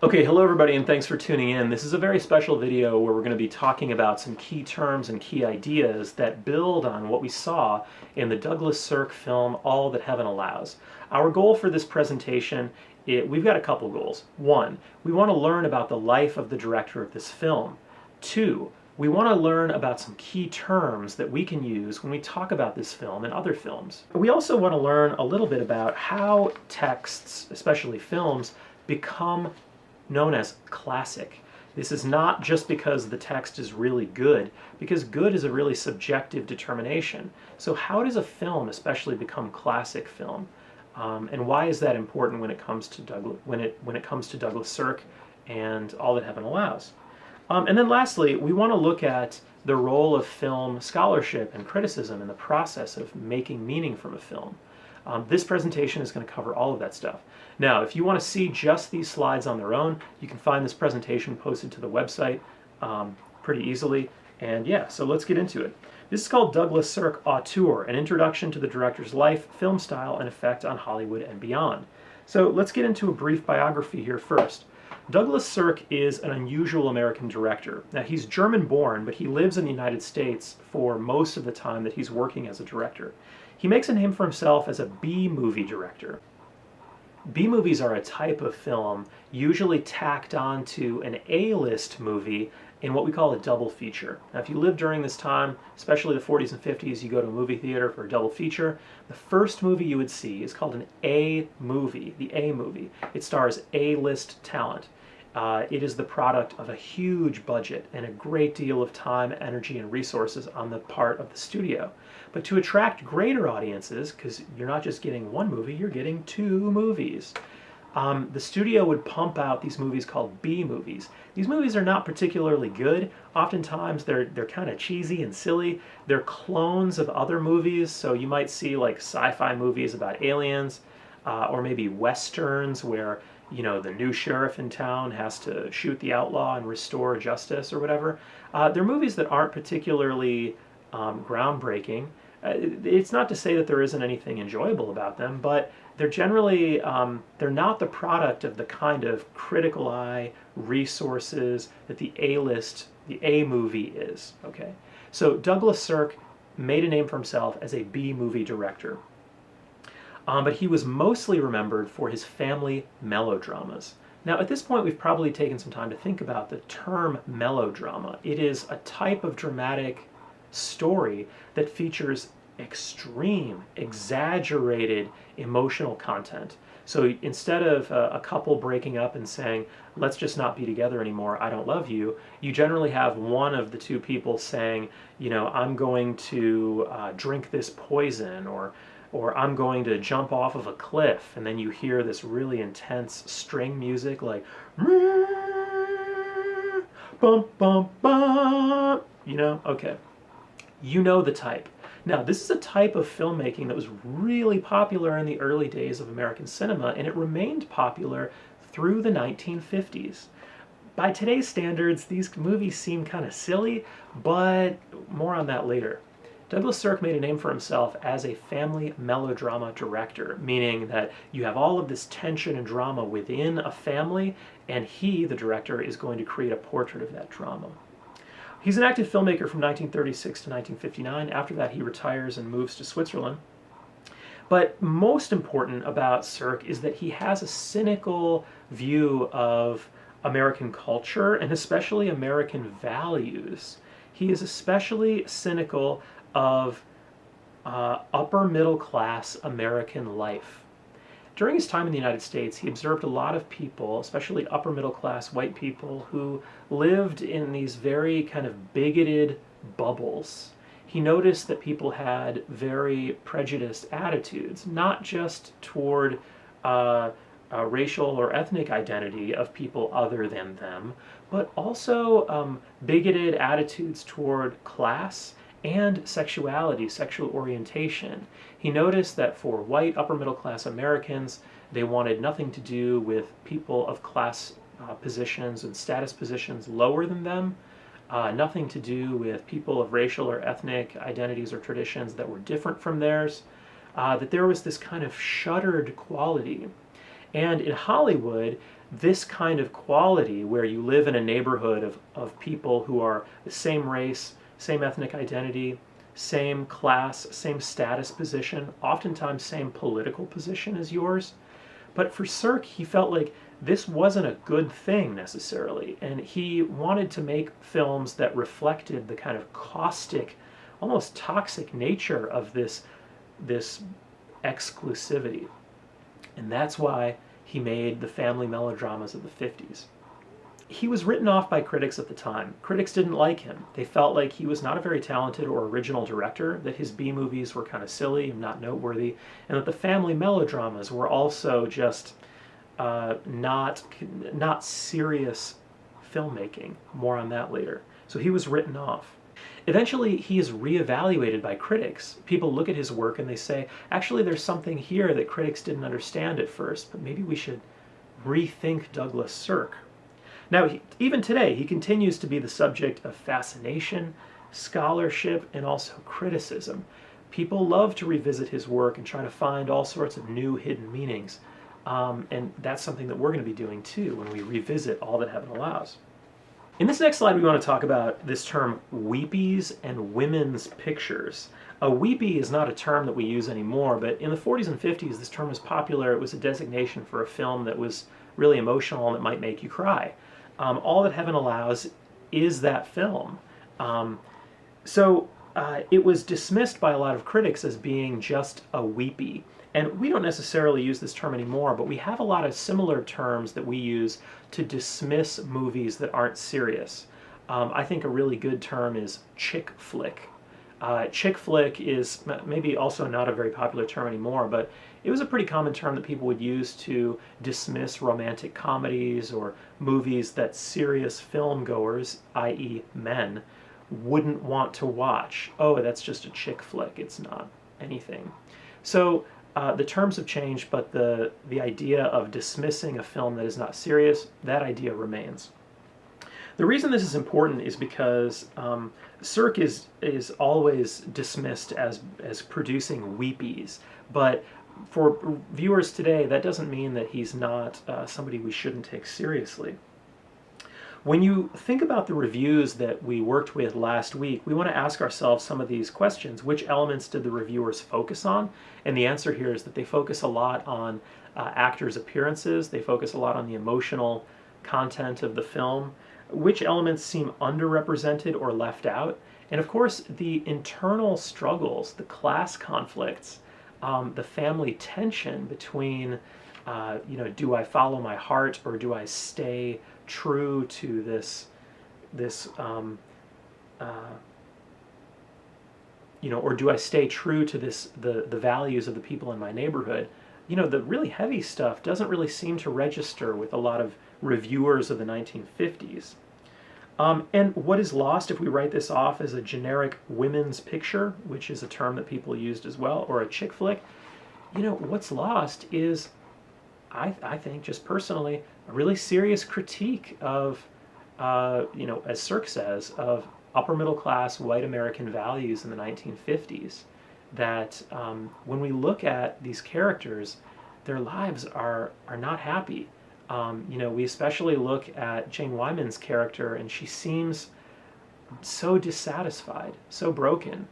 Okay, hello everybody and thanks for tuning in. This is a very special video where we're going to be talking about some key terms and key ideas that build on what we saw in the Douglas Sirk film, All That Heaven Allows. Our goal for this presentation, we've got a couple goals. One, we want to learn about the life of the director of this film. Two, we want to learn about some key terms that we can use when we talk about this film and other films. We also want to learn a little bit about how texts, especially films, become known as classic. This is not just because the text is really good, because good is a really subjective determination. So how does a film especially become classic film? And why is that important when it comes to Douglas Sirk and All That Heaven Allows? And then lastly, we want to look at the role of film scholarship and criticism in the process of making meaning from a film. This presentation is going to cover all of that stuff. Now, if you want to see just these slides on their own, you can find this presentation posted to the website pretty easily. And yeah, so let's get into it. This is called Douglas Sirk Auteur, an introduction to the director's life, film style, and effect on Hollywood and beyond. So let's get into a brief biography here first. Douglas Sirk is an unusual American director. Now, he's German-born, but he lives in the United States for most of the time that he's working as a director. He makes a name for himself as a B-movie director. B-movies are a type of film usually tacked onto an A-list movie in what we call a double feature. Now, if you lived during this time, especially the 40s and 50s, you go to a movie theater for a double feature, the first movie you would see is called an A-movie, the A-movie. It stars A-list talent. It is the product of a huge budget and a great deal of time, energy, and resources on the part of the studio. But to attract greater audiences, because you're not just getting one movie, you're getting two movies, the studio would pump out these movies called B movies. These movies are not particularly good. Oftentimes they're kind of cheesy and silly. They're clones of other movies, so you might see like sci-fi movies about aliens, or maybe westerns where the new sheriff in town has to shoot the outlaw and restore justice or whatever. They're movies that aren't particularly groundbreaking. It's not to say that there isn't anything enjoyable about them, but they're generally, they're not the product of the kind of critical eye resources that the A-list, the A-movie is, okay? So Douglas Sirk made a name for himself as a B-movie director. But he was mostly remembered for his family melodramas. Now, at this point, we've probably taken some time to think about the term melodrama. It is a type of dramatic story that features extreme, exaggerated emotional content. So instead of a couple breaking up and saying, let's just not be together anymore, I don't love you, you generally have one of the two people saying, I'm going to drink this poison, or I'm going to jump off of a cliff, and then you hear this really intense string music like bum bum bum, okay. You know the type. Now, this is a type of filmmaking that was really popular in the early days of American cinema, and it remained popular through the 1950s. By today's standards, these movies seem kind of silly, but more on that later. Douglas Sirk made a name for himself as a family melodrama director, meaning that you have all of this tension and drama within a family, and he, the director, is going to create a portrait of that drama. He's an active filmmaker from 1936 to 1959. After that, he retires and moves to Switzerland. But most important about Sirk is that he has a cynical view of American culture and especially American values. He is especially cynical of upper middle class American life. During his time in the United States, he observed a lot of people, especially upper middle class white people, who lived in these very kind of bigoted bubbles. He noticed that people had very prejudiced attitudes, not just toward racial or ethnic identity of people other than them, but also bigoted attitudes toward class and sexuality, sexual orientation. He noticed that for white upper middle class Americans, they wanted nothing to do with people of class positions and status positions lower than them, nothing to do with people of racial or ethnic identities or traditions that were different from theirs, that there was this kind of shuttered quality. And in Hollywood, this kind of quality, where you live in a neighborhood of people who are the same race, same ethnic identity, same class, same status position, oftentimes same political position as yours. But for Sirk, he felt like this wasn't a good thing necessarily, and he wanted to make films that reflected the kind of caustic, almost toxic nature of this exclusivity. And that's why he made the family melodramas of the 50s. He was written off by critics at the time. Critics didn't like him. They felt like he was not a very talented or original director, that his B movies were kind of silly and not noteworthy, and that the family melodramas were also just not serious filmmaking. More on that later. So he was written off. Eventually, he is reevaluated by critics. People look at his work and they say, actually, there's something here that critics didn't understand at first, but maybe we should rethink Douglas Sirk. Now, even today, he continues to be the subject of fascination, scholarship, and also criticism. People love to revisit his work and try to find all sorts of new hidden meanings. And that's something that we're going to be doing too when we revisit All That Heaven Allows. In this next slide, we want to talk about this term weepies and women's pictures. A weepy is not a term that we use anymore, but in the 40s and 50s, this term was popular. It was a designation for a film that was really emotional and that might make you cry. All That Heaven Allows is that film. It was dismissed by a lot of critics as being just a weepy. And we don't necessarily use this term anymore, but we have a lot of similar terms that we use to dismiss movies that aren't serious. I think a really good term is chick flick. Chick flick is maybe also not a very popular term anymore, but it was a pretty common term that people would use to dismiss romantic comedies or movies that serious film goers, i.e. men, wouldn't want to watch. Oh, that's just a chick flick. It's not anything. So the terms have changed, but the idea of dismissing a film that is not serious, that idea remains. The reason this is important is because Sirk is always dismissed as producing weepies, but for viewers today, that doesn't mean that he's not somebody we shouldn't take seriously. When you think about the reviews that we worked with last week, we want to ask ourselves some of these questions. Which elements did the reviewers focus on? And the answer here is that they focus a lot on actors' appearances. They focus a lot on the emotional content of the film. Which elements seem underrepresented or left out? And of course, the internal struggles, the class conflicts, the family tension between, do I follow my heart or do I stay true to or do I stay true to the values of the people in my neighborhood? The really heavy stuff doesn't really seem to register with a lot of reviewers of the 1950s. And what is lost if we write this off as a generic women's picture, which is a term that people used as well, or a chick flick? What's lost is, I think, just personally, a really serious critique of, as Sirk says, of upper middle class white American values in the 1950s. That when we look at these characters, their lives are not happy. We especially look at Jane Wyman's character, and she seems so dissatisfied, so broken,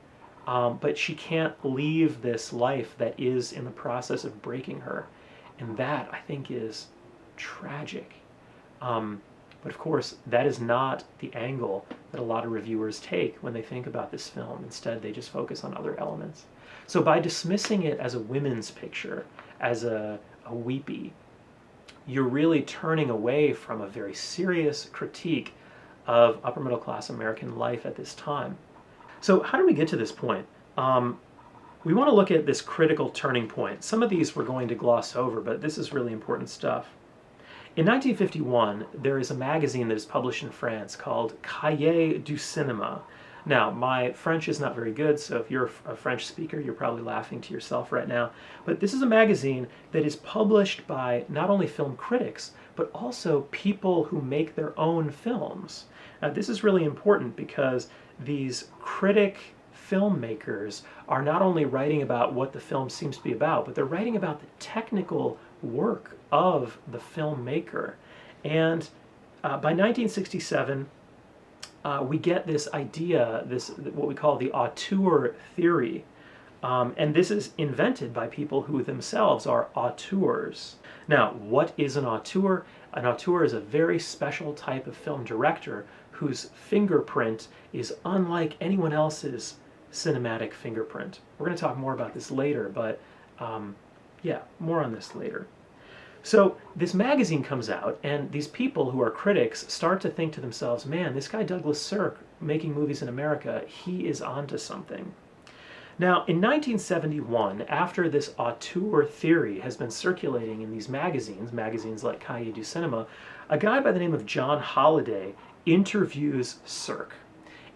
but she can't leave this life that is in the process of breaking her. And that, I think, is tragic. But of course, that is not the angle that a lot of reviewers take when they think about this film. Instead, they just focus on other elements. So by dismissing it as a women's picture, as a weepy, you're really turning away from a very serious critique of upper middle class American life at this time. So how do we get to this point? We want to look at this critical turning point. Some of these we're going to gloss over, but this is really important stuff. In 1951, there is a magazine that is published in France called Cahiers du Cinéma. Now, my French is not very good, so if you're a French speaker, you're probably laughing to yourself right now. But this is a magazine that is published by not only film critics, but also people who make their own films. Now, this is really important because these critic filmmakers are not only writing about what the film seems to be about, but they're writing about the technical work of the filmmaker. And by 1967, we get this idea, this what we call the auteur theory. And this is invented by people who themselves are auteurs. Now, what is an auteur? An auteur is a very special type of film director whose fingerprint is unlike anyone else's cinematic fingerprint. We're going to talk more about this later, but yeah, more on this later. So this magazine comes out, and these people who are critics start to think to themselves, man, this guy Douglas Sirk making movies in America, he is onto something. Now, in 1971, after this auteur theory has been circulating in these magazines like Cahiers du Cinéma, a guy by the name of John Holliday interviews Sirk.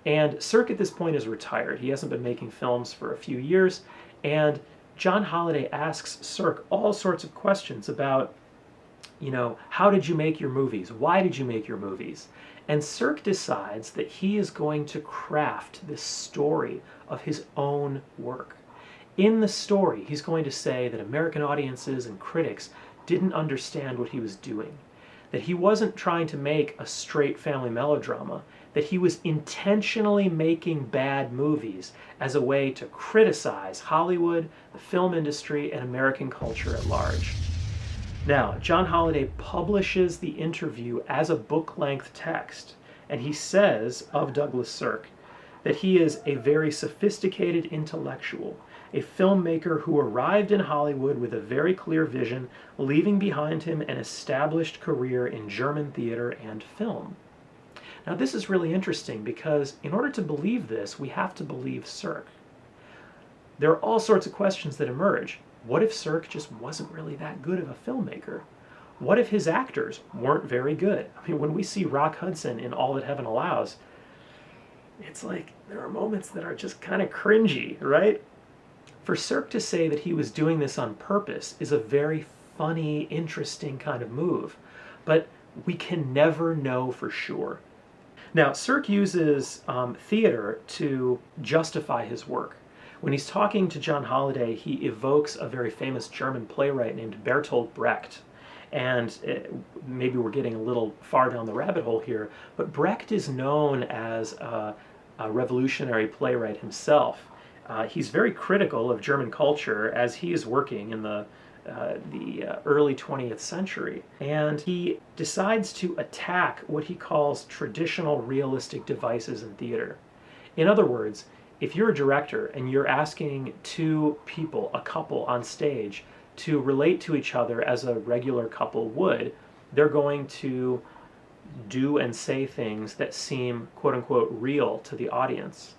And Sirk at this point is retired. He hasn't been making films for a few years, and John Holliday asks Sirk all sorts of questions about, how did you make your movies? Why did you make your movies? And Sirk decides that he is going to craft this story of his own work. In the story, he's going to say that American audiences and critics didn't understand what he was doing, that he wasn't trying to make a straight family melodrama, that he was intentionally making bad movies as a way to criticize Hollywood, the film industry, and American culture at large. Now, John Holliday publishes the interview as a book-length text, and he says of Douglas Sirk that he is a very sophisticated intellectual, a filmmaker who arrived in Hollywood with a very clear vision, leaving behind him an established career in German theater and film. Now, this is really interesting because in order to believe this, we have to believe Sirk. There are all sorts of questions that emerge. What if Sirk just wasn't really that good of a filmmaker? What if his actors weren't very good? I mean, when we see Rock Hudson in All That Heaven Allows, it's like there are moments that are just kind of cringy, right? For Sirk to say that he was doing this on purpose is a very funny, interesting kind of move, but we can never know for sure. Now, Sirk uses theater to justify his work. When he's talking to John Holliday, he evokes a very famous German playwright named Bertolt Brecht. And maybe we're getting a little far down the rabbit hole here, but Brecht is known as a revolutionary playwright himself. He's very critical of German culture as he is working in the early 20th century. And he decides to attack what he calls traditional realistic devices in theater. In other words, if you're a director and you're asking two people, a couple on stage, to relate to each other as a regular couple would, they're going to do and say things that seem quote-unquote real to the audience.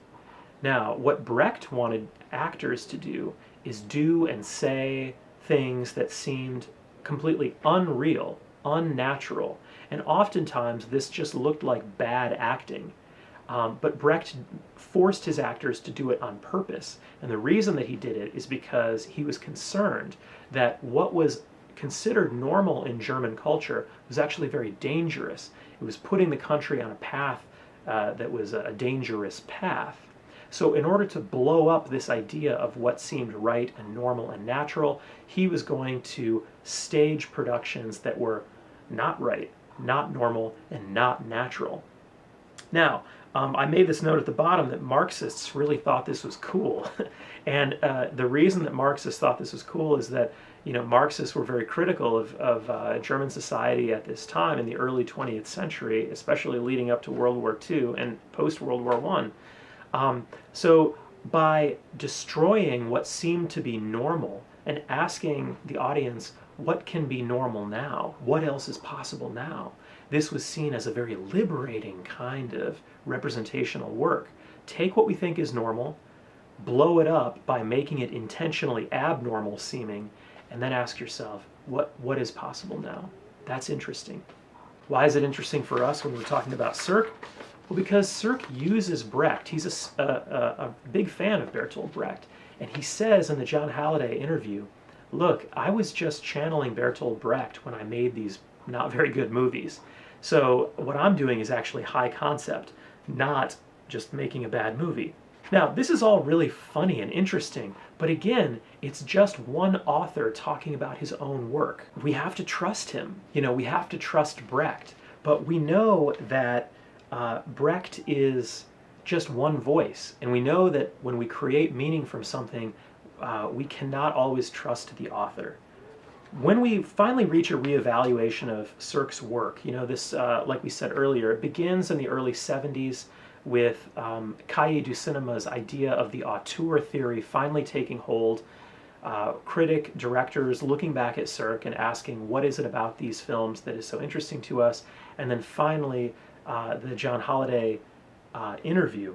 Now, what Brecht wanted actors to do is do and say things that seemed completely unreal, unnatural, and oftentimes this just looked like bad acting. But Brecht forced his actors to do it on purpose, and the reason that he did it is because he was concerned that what was considered normal in German culture was actually very dangerous. It was putting the country on a path that was a dangerous path. So in order to blow up this idea of what seemed right and normal and natural, he was going to stage productions that were not right, not normal, and not natural. Now, I made this note at the bottom that Marxists really thought this was cool. And the reason that Marxists thought this was cool is that, Marxists were very critical of German society at this time in the early 20th century, especially leading up to World War II and post-World War I. So by destroying what seemed to be normal and asking the audience, what can be normal now? What else is possible now? This was seen as a very liberating kind of representational work. Take what we think is normal, blow it up by making it intentionally abnormal seeming, and then ask yourself, what is possible now? That's interesting. Why is it interesting for us when we're talking about Sirk? Well, because Sirk uses Brecht. He's a big fan of Bertolt Brecht. And he says in the John Halliday interview, look, I was just channeling Bertolt Brecht when I made these not very good movies. So what I'm doing is actually high concept, not just making a bad movie. Now, this is all really funny and interesting, but again, it's just one author talking about his own work. We have to trust him. You know, we have to trust Brecht, but we know that Brecht is just one voice, and we know that when we create meaning from something, we cannot always trust the author. When we finally reach a reevaluation of Sirk's work, you know, this, like we said earlier, it begins in the early 70s with Cahiers du Cinema's idea of the auteur theory finally taking hold. Directors looking back at Sirk and asking, what is it about these films that is so interesting to us? And then finally, the John Holliday interview.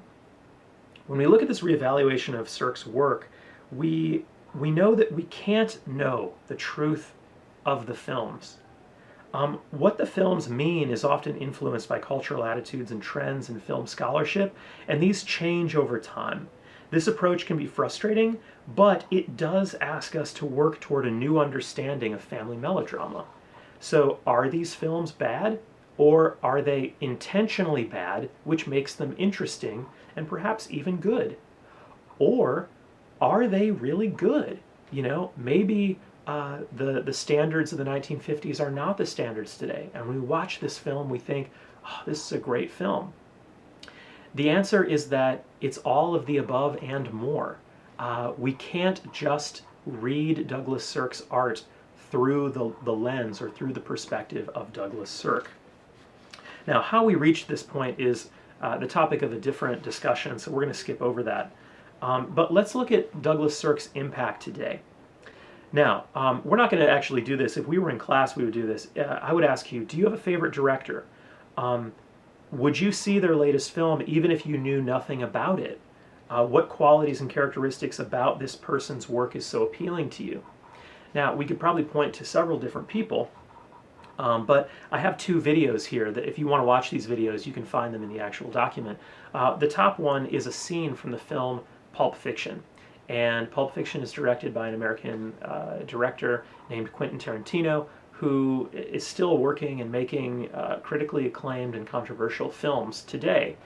When we look at this reevaluation of Sirk's work, we know that we can't know the truth of the films. What the films mean is often influenced by cultural attitudes and trends in film scholarship, and these change over time. This approach can be frustrating, but it does ask us to work toward a new understanding of family melodrama. So, are these films bad? Or are they intentionally bad, which makes them interesting and perhaps even good? Or are they really good? You know, maybe the standards of the 1950s are not the standards today. And when we watch this film, we think, oh, this is a great film. The answer is that it's all of the above and more. We can't just read Douglas Sirk's art through the lens or through the perspective of Douglas Sirk. Now, how we reached this point is the topic of a different discussion, so we're going to skip over that. But let's look at Douglas Sirk's impact today. Now, we're not going to actually do this. If we were in class, we would do this. I would ask you, do you have a favorite director? Would you see their latest film even if you knew nothing about it? What qualities and characteristics about this person's work is so appealing to you? Now, we could probably point to several different people, but I have two videos here that if you want to watch these videos, you can find them in the actual document. The top one is a scene from the film Pulp Fiction. And Pulp Fiction is directed by an American director named Quentin Tarantino, who is still working and making critically acclaimed and controversial films today.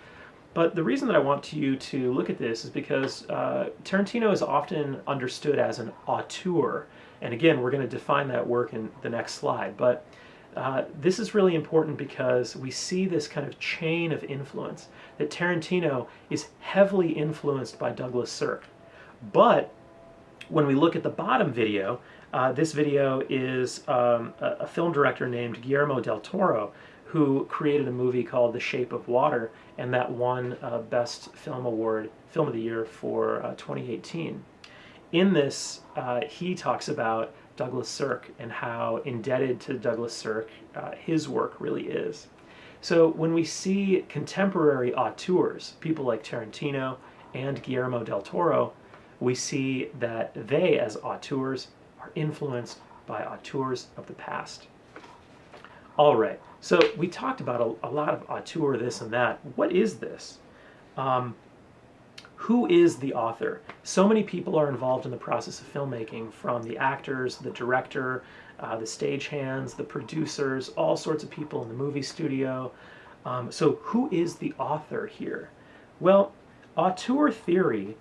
But the reason that I want you to look at this is because Tarantino is often understood as an auteur. And again, we're going to define that work in the next slide. But this is really important because we see this kind of chain of influence, that Tarantino is heavily influenced by Douglas Sirk. But when we look at the bottom video, this video is a film director named Guillermo del Toro, who created a movie called The Shape of Water, and that won Best Film Award, Film of the Year for 2018. In this, he talks about Douglas Sirk and how indebted to Douglas Sirk his work really is. So when we see contemporary auteurs, people like Tarantino and Guillermo del Toro, we see that they, as auteurs, are influenced by auteurs of the past. All right, so we talked about a lot of auteur, this and that. What is this? Who is the author? So many people are involved in the process of filmmaking, from the actors, the director, the stagehands, the producers, all sorts of people in the movie studio. So who is the author here? Well, auteur theory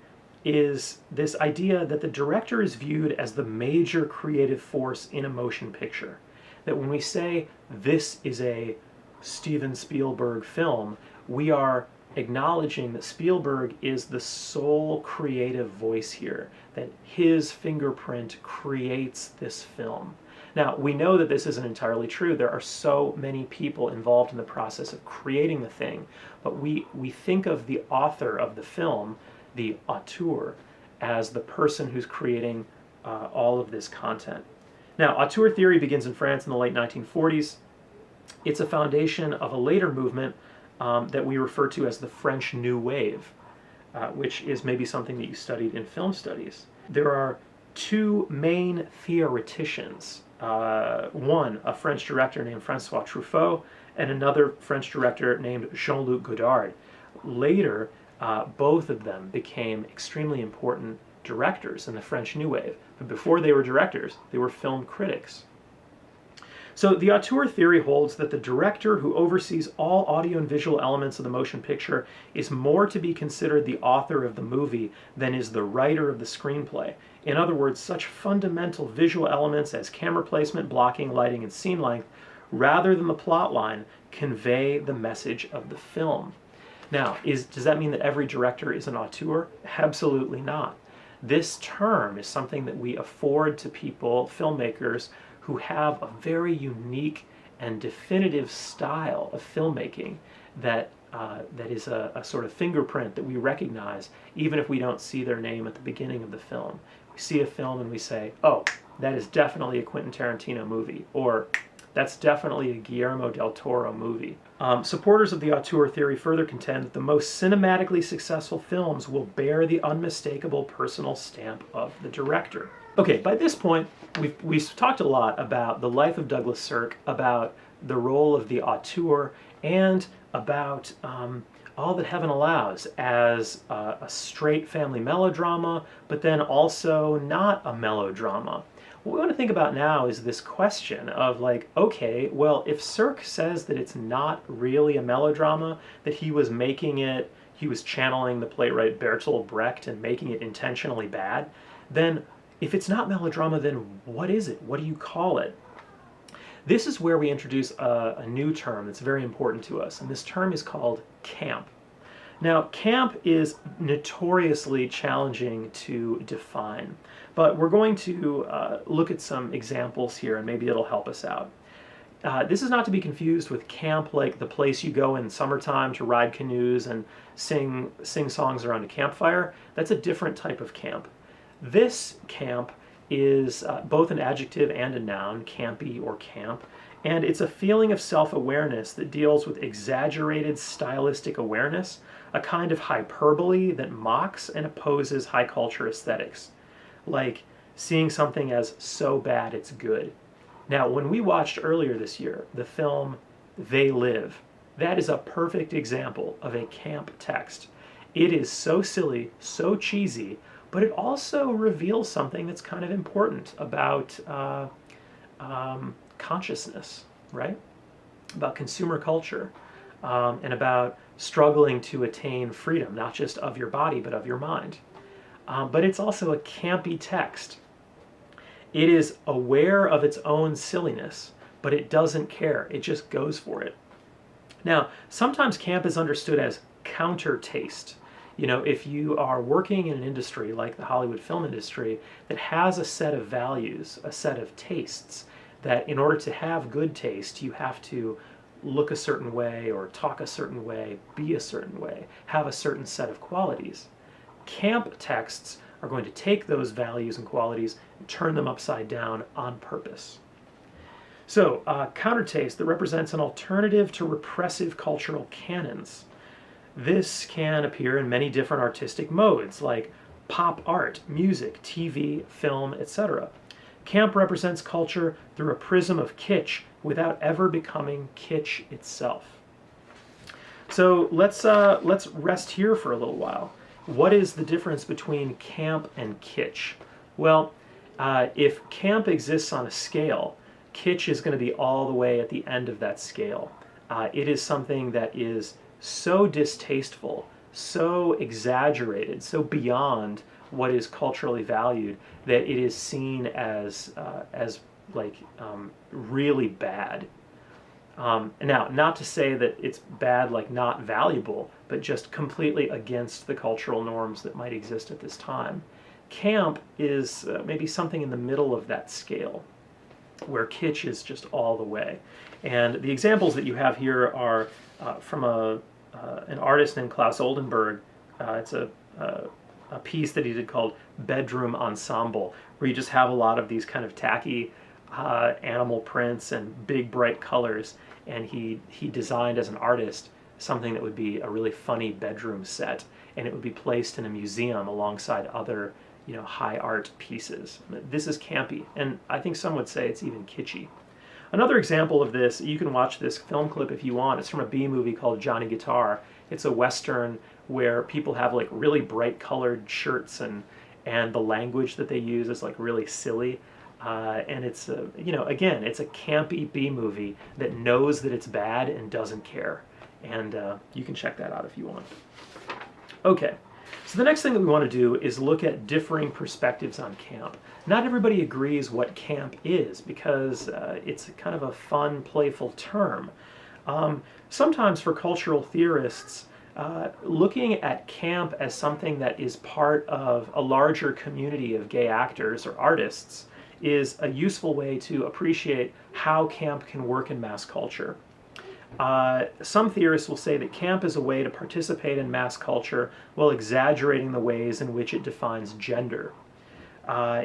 is this idea that the director is viewed as the major creative force in a motion picture. That when we say this is a Steven Spielberg film, we are acknowledging that Spielberg is the sole creative voice here, that his fingerprint creates this film. Now, we know that this isn't entirely true. There are so many people involved in the process of creating the thing, but we think of the author of the film, the auteur, as the person who's creating all of this content. Now, auteur theory begins in France in the late 1940s. It's a foundation of a later movement that we refer to as the French New Wave, which is maybe something that you studied in film studies. There are two main theoreticians. One, a French director named François Truffaut, and another French director named Jean-Luc Godard. Later, both of them became extremely important directors in the French New Wave. But before they were directors, they were film critics. So the auteur theory holds that the director who oversees all audio and visual elements of the motion picture is more to be considered the author of the movie than is the writer of the screenplay. In other words, such fundamental visual elements as camera placement, blocking, lighting, and scene length, rather than the plot line, convey the message of the film. Now, does that mean that every director is an auteur? Absolutely not. This term is something that we afford to people, filmmakers, who have a very unique and definitive style of filmmaking that is a sort of fingerprint that we recognize even if we don't see their name at the beginning of the film. We see a film and we say, oh, that is definitely a Quentin Tarantino movie, or that's definitely a Guillermo del Toro movie. Supporters of the auteur theory further contend that the most cinematically successful films will bear the unmistakable personal stamp of the director. Okay, by this point, we've talked a lot about the life of Douglas Sirk, about the role of the auteur, and about All That Heaven Allows as a straight family melodrama, but then also not a melodrama. What we want to think about now is this question of like, okay, well, if Sirk says that it's not really a melodrama, that he was making it, he was channeling the playwright Bertolt Brecht and making it intentionally bad, then if it's not melodrama, then what is it? What do you call it? This is where we introduce a new term that's very important to us, and this term is called camp. Now, camp is notoriously challenging to define, but we're going to look at some examples here, and maybe it'll help us out. This is not to be confused with camp like the place you go in summertime to ride canoes and sing songs around a campfire. That's a different type of camp. This camp is both an adjective and a noun, campy or camp, and it's a feeling of self-awareness that deals with exaggerated stylistic awareness, a kind of hyperbole that mocks and opposes high culture aesthetics, like seeing something as so bad it's good. Now, when we watched earlier this year the film They Live, that is a perfect example of a camp text. It is so silly, so cheesy, but it also reveals something that's kind of important about consciousness, right? About consumer culture, and about struggling to attain freedom, not just of your body, but of your mind. But it's also a campy text. It is aware of its own silliness, but it doesn't care. It just goes for it. Now, sometimes camp is understood as counter taste. You know, if you are working in an industry like the Hollywood film industry that has a set of values, a set of tastes, that in order to have good taste, you have to look a certain way or talk a certain way, be a certain way, have a certain set of qualities. Camp texts are going to take those values and qualities and turn them upside down on purpose. So, counter taste that represents an alternative to repressive cultural canons. This can appear in many different artistic modes, like pop art, music, TV, film, etc. Camp represents culture through a prism of kitsch without ever becoming kitsch itself. So let's rest here for a little while. What is the difference between camp and kitsch? Well, if camp exists on a scale, kitsch is going to be all the way at the end of that scale. It is something that is so distasteful, so exaggerated, so beyond what is culturally valued that it is seen as really bad. Now, not to say that it's bad like not valuable, but just completely against the cultural norms that might exist at this time. Camp is maybe something in the middle of that scale, where kitsch is just all the way. And the examples that you have here are from an artist named Klaus Oldenburg. It's a piece that he did called Bedroom Ensemble, where you just have a lot of these kind of tacky animal prints and big bright colors, and he designed as an artist something that would be a really funny bedroom set, and it would be placed in a museum alongside other, you know, high art pieces. This is campy, and I think some would say it's even kitschy. Another example of this, you can watch this film clip if you want. It's from a B movie called Johnny Guitar. It's a Western where people have like really bright colored shirts, and the language that they use is like really silly. And it's again, it's a campy B movie that knows that it's bad and doesn't care. And you can check that out if you want. Okay, so the next thing that we want to do is look at differing perspectives on camp. Not everybody agrees what camp is because it's kind of a fun, playful term. Sometimes for cultural theorists, looking at camp as something that is part of a larger community of gay actors or artists is a useful way to appreciate how camp can work in mass culture. Some theorists will say that camp is a way to participate in mass culture while exaggerating the ways in which it defines gender.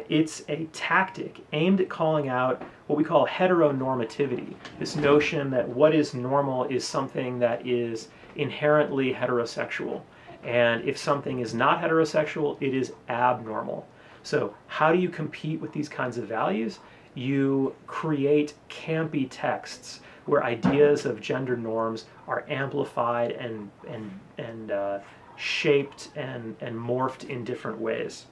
It's a tactic aimed at calling out what we call heteronormativity, this notion that what is normal is something that is inherently heterosexual, and if something is not heterosexual, it is abnormal. So how do you compete with these kinds of values? You create campy texts where ideas of gender norms are amplified and shaped and morphed in different ways.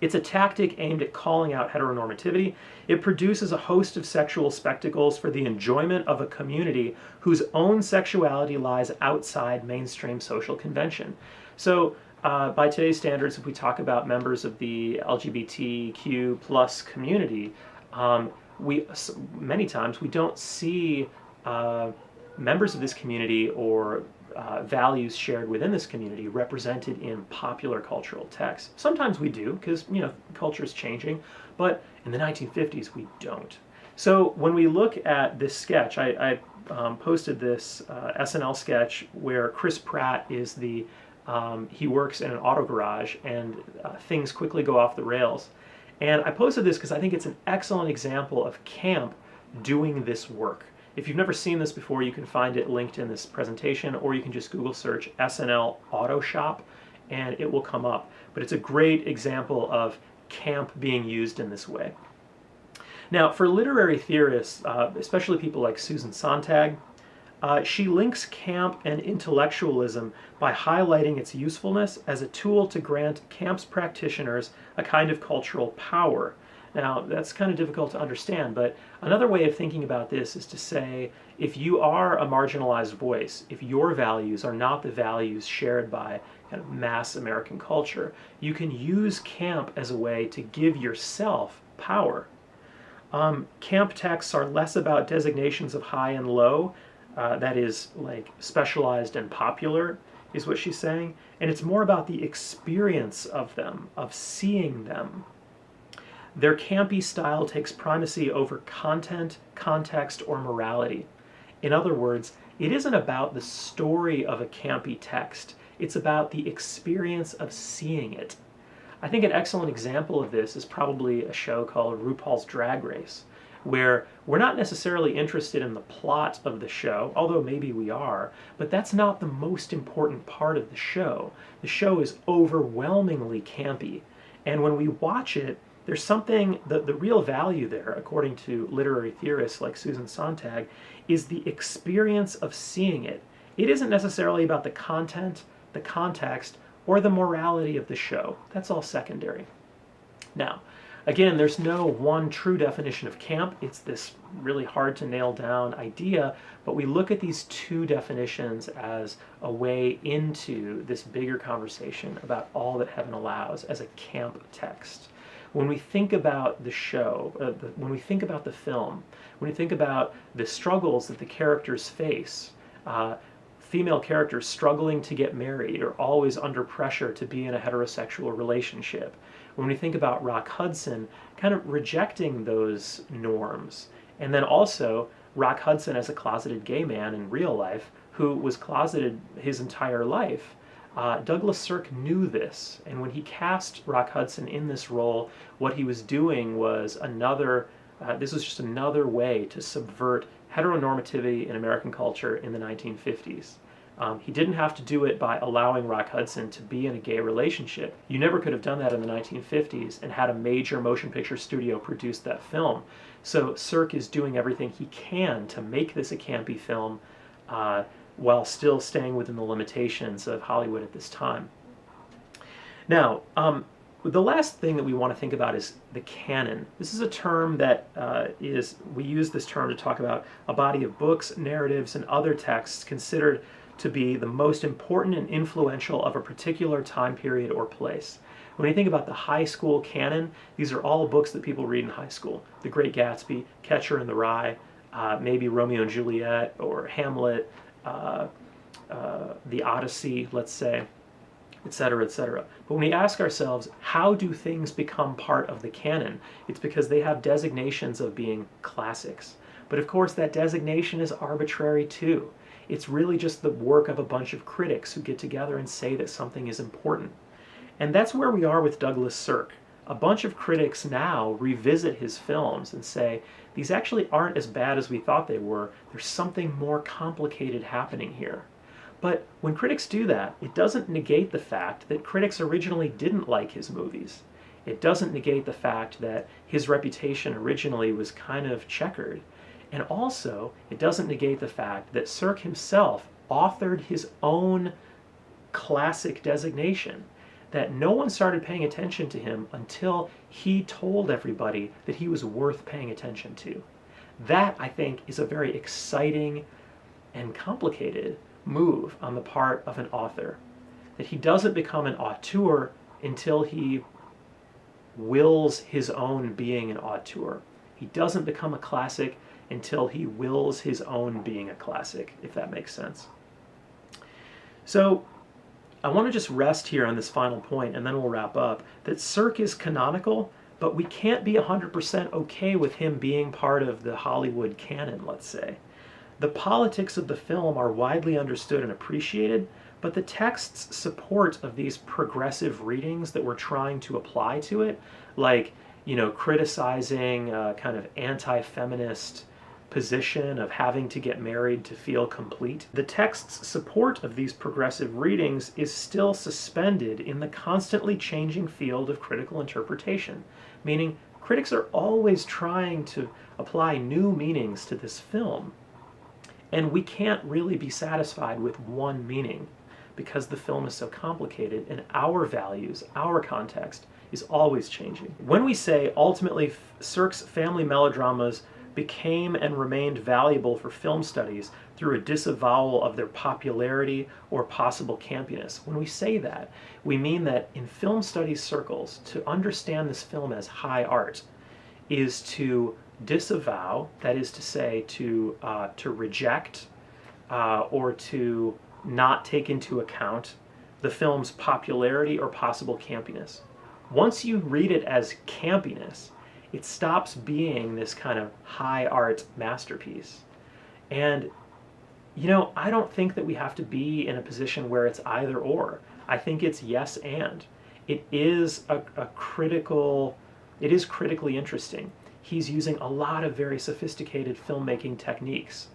It's a tactic aimed at calling out heteronormativity. It produces a host of sexual spectacles for the enjoyment of a community whose own sexuality lies outside mainstream social convention. So by today's standards, if we talk about members of the LGBTQ plus community, many times we don't see members of this community or values shared within this community represented in popular cultural texts. Sometimes we do, because culture is changing, but in the 1950s we don't. So when we look at this sketch, I posted this SNL sketch where Chris Pratt is he works in an auto garage and things quickly go off the rails. And I posted this because I think it's an excellent example of camp doing this work. If you've never seen this before, you can find it linked in this presentation, or you can just Google search SNL Auto Shop and it will come up. But it's a great example of camp being used in this way. Now, for literary theorists, especially people like Susan Sontag, she links camp and intellectualism by highlighting its usefulness as a tool to grant camp's practitioners a kind of cultural power. Now, that's kind of difficult to understand, but another way of thinking about this is to say, if you are a marginalized voice, if your values are not the values shared by kind of mass American culture, you can use camp as a way to give yourself power. Camp texts are less about designations of high and low, that is like specialized and popular, is what she's saying, and it's more about the experience of them, of seeing them. Their campy style takes primacy over content, context, or morality. In other words, it isn't about the story of a campy text, it's about the experience of seeing it. I think an excellent example of this is probably a show called RuPaul's Drag Race, where we're not necessarily interested in the plot of the show, although maybe we are, but that's not the most important part of the show. The show is overwhelmingly campy, and when we watch it, there's something, the real value there, according to literary theorists like Susan Sontag, is the experience of seeing it. It isn't necessarily about the content, the context, or the morality of the show. That's all secondary. Now, again, there's no one true definition of camp. It's this really hard to nail down idea, but we look at these two definitions as a way into this bigger conversation about all that heaven allows as a camp text. When we think about the show, when we think about the film, when we think about the struggles that the characters face, female characters struggling to get married or always under pressure to be in a heterosexual relationship, when we think about Rock Hudson kind of rejecting those norms, and then also Rock Hudson as a closeted gay man in real life who was closeted his entire life, Douglas Sirk knew this, and when he cast Rock Hudson in this role, what he was doing was this was just another way to subvert heteronormativity in American culture in the 1950s. He didn't have to do it by allowing Rock Hudson to be in a gay relationship. You never could have done that in the 1950s and had a major motion picture studio produce that film. So Sirk is doing everything he can to make this a campy film, while still staying within the limitations of Hollywood at this time. Now, The last thing that we want to think about is the canon. This is a term that we use this term to talk about a body of books, narratives, and other texts considered to be the most important and influential of a particular time period or place. When you think about the high school canon, these are all books that people read in high school. The Great Gatsby, Catcher in the Rye, maybe Romeo and Juliet, or Hamlet, the Odyssey, let's say, etc., etc. But when we ask ourselves, how do things become part of the canon? It's because they have designations of being classics. But of course, that designation is arbitrary too. It's really just the work of a bunch of critics who get together and say that something is important. And that's where we are with Douglas Sirk. A bunch of critics now revisit his films and say, these actually aren't as bad as we thought they were. There's something more complicated happening here. But when critics do that, it doesn't negate the fact that critics originally didn't like his movies. It doesn't negate the fact that his reputation originally was kind of checkered. And also, it doesn't negate the fact that Sirk himself authored his own classic designation, that no one started paying attention to him until he told everybody that he was worth paying attention to. That, I think, is a very exciting and complicated move on the part of an author. That he doesn't become an auteur until he wills his own being an auteur. He doesn't become a classic until he wills his own being a classic, if that makes sense. So I want to just rest here on this final point, and then we'll wrap up, that Sirk is canonical, but we can't be 100% okay with him being part of the Hollywood canon, let's say. The politics of the film are widely understood and appreciated, but the text's support of these progressive readings that we're trying to apply to it, like, criticizing kind of anti-feminist position of having to get married to feel complete. The text's support of these progressive readings is still suspended in the constantly changing field of critical interpretation, meaning critics are always trying to apply new meanings to this film. And we can't really be satisfied with one meaning because the film is so complicated and our values, our context, is always changing. When we say ultimately Sirk's family melodramas became and remained valuable for film studies through a disavowal of their popularity or possible campiness, when we say that, we mean that in film studies circles, to understand this film as high art is to disavow, that is to say, to reject or to not take into account the film's popularity or possible campiness. Once you read it as campiness, it stops being this kind of high art masterpiece. And, I don't think that we have to be in a position where it's either or. I think it's yes and. It is critically interesting. He's using a lot of very sophisticated filmmaking techniques.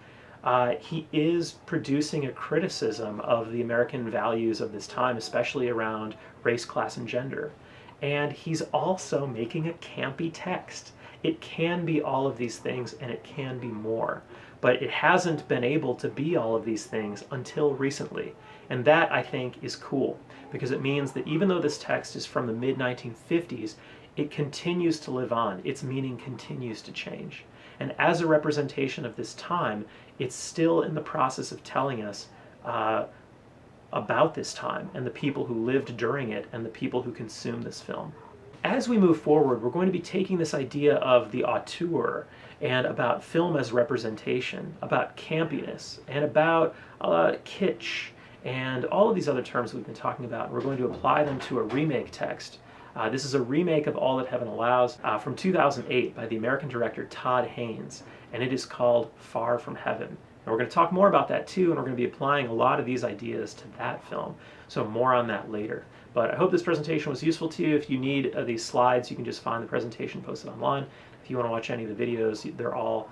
He is producing a criticism of the American values of this time, especially around race, class, and gender. And he's also making a campy text. It can be all of these things, and it can be more. But it hasn't been able to be all of these things until recently. And that, I think, is cool, because it means that even though this text is from the mid-1950s, it continues to live on. Its meaning continues to change. And as a representation of this time, it's still in the process of telling us about this time and the people who lived during it and the people who consumed this film. As we move forward, we're going to be taking this idea of the auteur and about film as representation, about campiness, and about kitsch, and all of these other terms we've been talking about, and we're going to apply them to a remake text. This is a remake of All That Heaven Allows from 2008 by the American director Todd Haynes, and it is called Far From Heaven. And we're going to talk more about that too, and we're going to be applying a lot of these ideas to that film. So more on that later. But I hope this presentation was useful to you. If you need these slides, you can just find the presentation posted online. If you want to watch any of the videos, they're all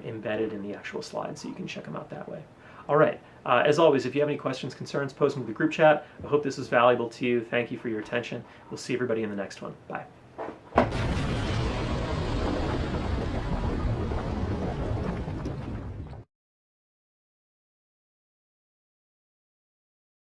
embedded in the actual slides, so you can check them out that way. All right. As always, if you have any questions, concerns, post them to the group chat. I hope this was valuable to you. Thank you for your attention. We'll see everybody in the next one. Bye.